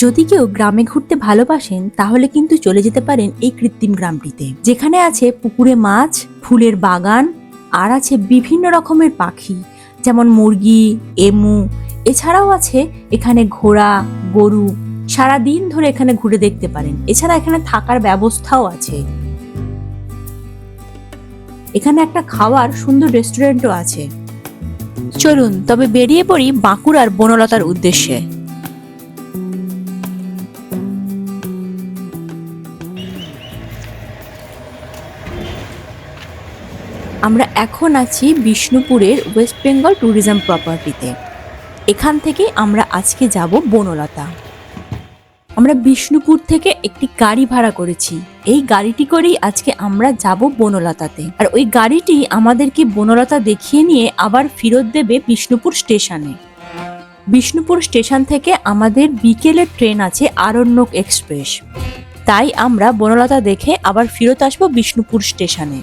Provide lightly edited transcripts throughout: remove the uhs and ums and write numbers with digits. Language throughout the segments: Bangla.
যদি কেউ গ্রামে ঘুরতে ভালোবাসেন তাহলে কিন্তু চলে যেতে পারেন এই কৃত্রিম গ্রামটিতে, যেখানে আছে পুকুরে মাছ, ফুলের বাগান, আর আছে বিভিন্ন রকমের পাখি যেমন মুরগি, এমু। এছাড়াও আছে এখানে ঘোড়া, গরু। সারাদিন ধরে এখানে ঘুরে দেখতে পারেন। এছাড়া এখানে থাকার ব্যবস্থাও আছে। এখানে একটা খাওয়ার সুন্দর রেস্টুরেন্টও আছে। চলুন তবে বেরিয়ে পড়ি বাঁকুড়ার বনলতার উদ্দেশ্যে। আমরা এখন আছি বিষ্ণুপুরের ওয়েস্ট বেঙ্গল ট্যুরিজম প্রপার্টিতে। এখান থেকে আমরা আজকে যাব বনলতা। আমরা বিষ্ণুপুর থেকে একটি গাড়ি ভাড়া করেছি। এই গাড়িটি করেই আজকে আমরা যাব বনলতাতে। আর ওই গাড়িটি আমাদেরকে বনলতা দেখিয়ে নিয়ে আবার ফেরত দেবে বিষ্ণুপুর স্টেশনে। বিষ্ণুপুর স্টেশন থেকে আমাদের বিকেলের ট্রেন আছে আরণ্যক এক্সপ্রেস। তাই আমরা বনলতা দেখে আবার ফেরত আসবো বিষ্ণুপুর স্টেশনে।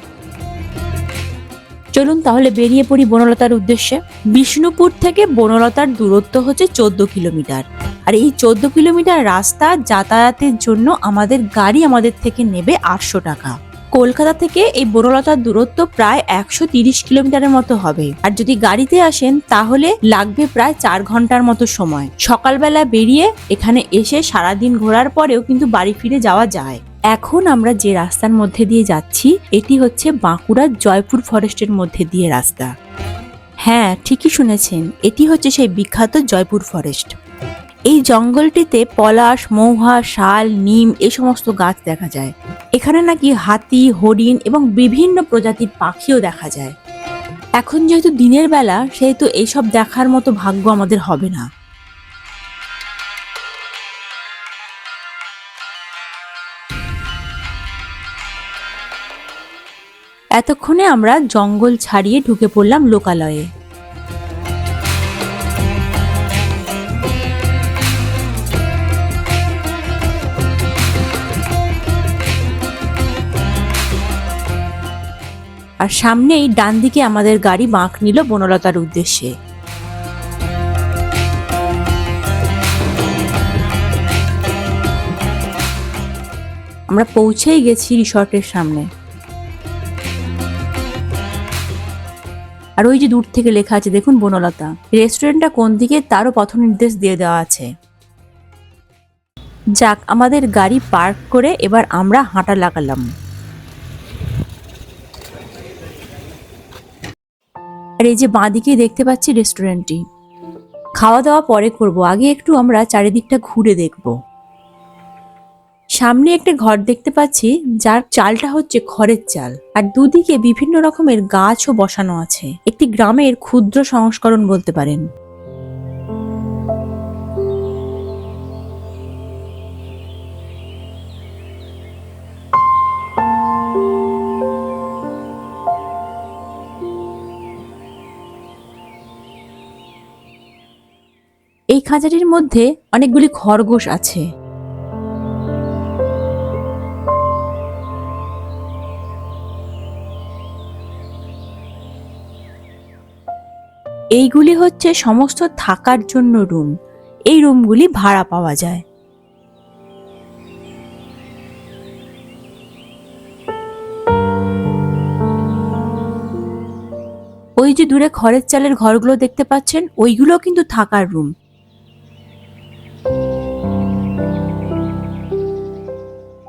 চলুন তাহলে বেরিয়ে পড়ি বনলতার উদ্দেশ্যে। বিষ্ণুপুর থেকে বনলতার দূরত্ব হচ্ছে 14 কিলোমিটার। আর এই 14 কিলোমিটার রাস্তা যাতায়াতের জন্য আমাদের গাড়ি আমাদের থেকে নেবে 800 টাকা। কলকাতা থেকে এই বনলতার দূরত্ব প্রায় 130 কিলোমিটারের মতো হবে। আর যদি গাড়িতে আসেন তাহলে লাগবে প্রায় 4 ঘন্টার মতো সময়। সকালবেলা বেরিয়ে এখানে এসে সারাদিন ঘোরার পরেও কিন্তু বাড়ি ফিরে যাওয়া যায়। এখন আমরা যে রাস্তার মধ্যে দিয়ে যাচ্ছি এটি হচ্ছে বাঁকুড়ার জয়পুর ফরেস্টের মধ্যে দিয়ে রাস্তা। হ্যাঁ, ঠিকই শুনেছেন, এটি হচ্ছে সেই বিখ্যাত জয়পুর ফরেস্ট। এই জঙ্গলটিতে পলাশ, মহুয়া, শাল, নিম এই সমস্ত গাছ দেখা যায়। এখানে নাকি হাতি, হরিণ এবং বিভিন্ন প্রজাতির পাখিও দেখা যায়। এখন যেহেতু দিনের বেলা সেহেতু এইসব দেখার মতো ভাগ্য আমাদের হবে না। এতক্ষণে আমরা জঙ্গল ছাড়িয়ে ঢুকে পড়লাম লোকালয়ে। আর সামনেই ডান দিকে আমাদের গাড়ি বাঁক নিল বনলতার উদ্দেশ্যে। আমরা পৌঁছেই গেছি রিসর্টের সামনে। আর ওই যে দূর থেকে লেখা আছে দেখুন বনলতা। রেস্টুরেন্টটা কোন দিকে তারও পথ নির্দেশ দিয়ে দেওয়া আছে। যাক, আমাদের গাড়ি পার্ক করে এবার আমরা হাঁটা লাগালাম। আর এই যে বাঁদিকে দেখতে পাচ্ছি রেস্টুরেন্টটি। খাওয়া দাওয়া পরে করব, আগে একটু আমরা চারিদিকটা ঘুরে দেখব। সামনে একটা ঘর দেখতে পাচ্ছি যার চালটা হচ্ছে খড়ের চাল। আর দুদিকে বিভিন্ন রকমের গাছও বসানো আছে। একটি গ্রামের ক্ষুদ্র সংস্করণ বলতে পারেন। এই খাঁচাটির মধ্যে অনেকগুলি খরগোশ আছে। এইগুলি হচ্ছে সমস্ত থাকার জন্য রুম। এই রুমগুলি ভাড়া পাওয়া যায়। ওই যে দূরে খড়ের চালের ঘরগুলো দেখতে পাচ্ছেন, ওইগুলো কিন্তু থাকার রুম।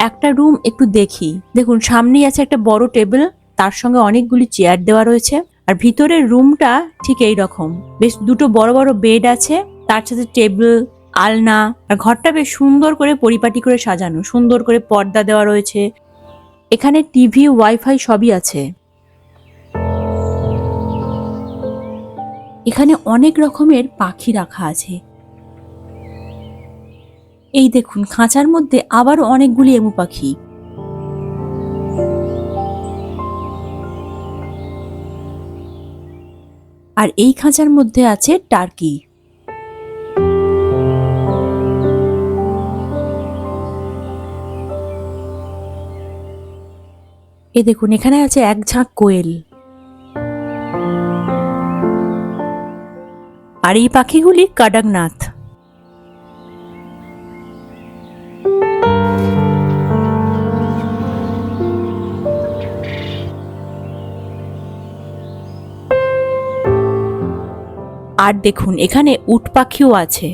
একটা রুম একটু দেখি। দেখুন সামনেই আছে একটা বড় টেবিল, তার সঙ্গে অনেকগুলি চেয়ার দেওয়া রয়েছে। আর ভিতরের রুমটা ঠিক এই রকম, বেশ দুটো বড় বড় বেড আছে, তার সাথে টেবিল, আলনা। আর ঘরটা বেশ সুন্দর করে পরিপাটি করে সাজানো, সুন্দর করে পর্দা দেওয়া রয়েছে। এখানে টিভি, ওয়াইফাই সবই আছে। এখানে অনেক রকমের পাখি রাখা আছে। এই দেখুন খাঁচার মধ্যে আবারও অনেকগুলি এমু পাখি। আর এই খাঁচার মধ্যে আছে টার্কি। এই দেখুন এখানে আছে এক ঝাঁক কোয়েল। আর এই পাখিগুলি কাডাকনাথ। আর দেখুন এখানে উট পাখিও আছে।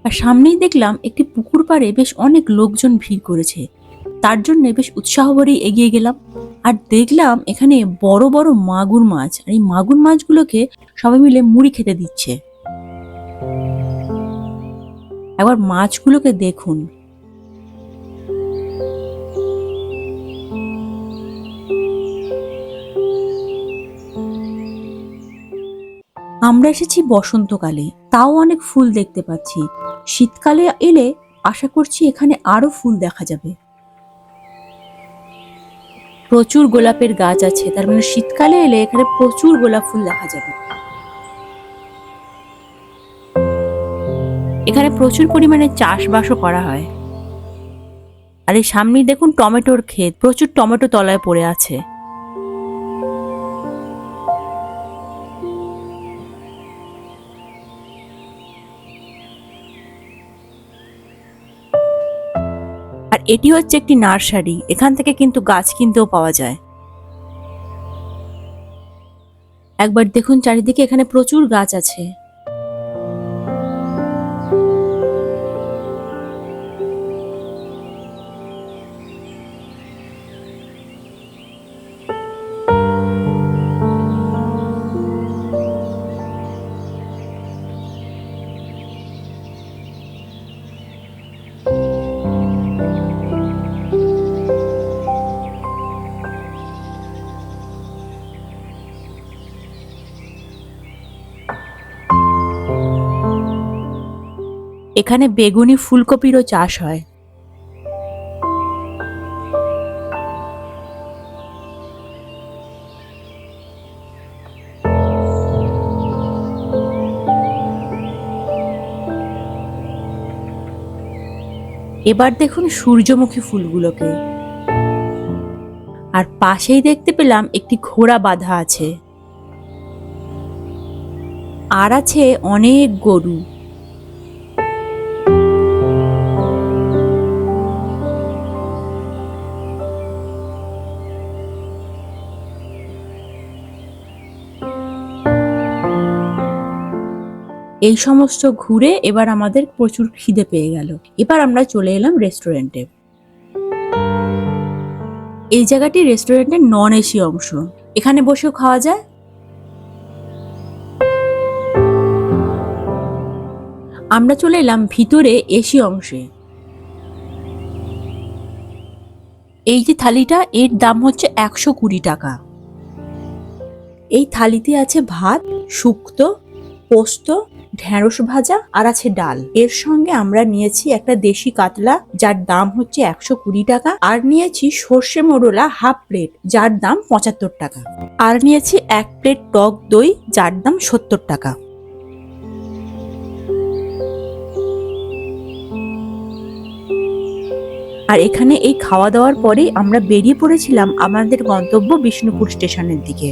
আর সামনেই দেখলাম একটি পুকুর পাড়ে বেশ অনেক লোকজন ভিড় করেছে, তার জন্য বেশ উৎসাহ ভরেই এগিয়ে গেলাম। আর দেখলাম এখানে বড় বড় মাগুর মাছ, আর এই মাগুর মাছগুলোকে সবাই মিলে মুড়ি খেতে দিচ্ছে। একবার মাছগুলোকে দেখুন। আমরা এসেছি বসন্তকালে, তাও অনেক ফুল দেখতে পাচ্ছি। শীতকালে এলে আশা করছি এখানে আরো ফুল দেখা যাবে। প্রচুর গোলাপের গাছ আছে, তার মানে শীতকালে এলে এখানে প্রচুর গোলাপ ফুল দেখা যাবে। এখানে প্রচুর পরিমাণে চাষবাসও করা হয়। আর এই সামনেই দেখুন টমেটোর ক্ষেত, প্রচুর টমেটো তলায় পড়ে আছে। আর এটি হচ্ছে একটি নার্সারি, এখান থেকে কিন্তু গাছ কিনতেও পাওয়া যায়। একবার দেখুন চারিদিকে, এখানে প্রচুর গাছ আছে। এখানে বেগুনি ফুলকপিরও চাষ হয়। এবার দেখুন সূর্যমুখী ফুলগুলোকে। আর পাশেই দেখতে পেলাম একটি ঘোড়া বাঁধা আছে, আর আছে অনেক গরু। এই সমস্ত ঘুরে এবার আমাদের প্রচুর খিদে পেয়ে গেল। এবার আমরা চলে এলাম রেস্টুরেন্টে। এই জায়গাটি রেস্টুরেন্টের নন এসি অংশ, এখানে বসেও খাওয়া যায়। আমরা চলে এলাম ভিতরে এসি অংশে। এই যে থালিটা, এর দাম হচ্ছে 120 টাকা। এই থালিতে আছে ভাত, শুক্তো, পোস্ত, ঢেঁড়স ভাজা আর আছে ডাল। এর সঙ্গে আমরা নিয়েছি একটা দেশি কাতলা, যার দাম হচ্ছে 120 টাকা। আর নিয়েছি সর্ষে মোরলা হাফ প্লেট, যার দাম 75 টাকা। আর নিয়েছি 1 প্লেট টক দই, যার দাম 70 টাকা। আর এখানে এই খাওয়া দাওয়ার পরেই আমরা বেরিয়ে পড়েছিলাম আমাদের গন্তব্য বিষ্ণুপুর স্টেশনের দিকে।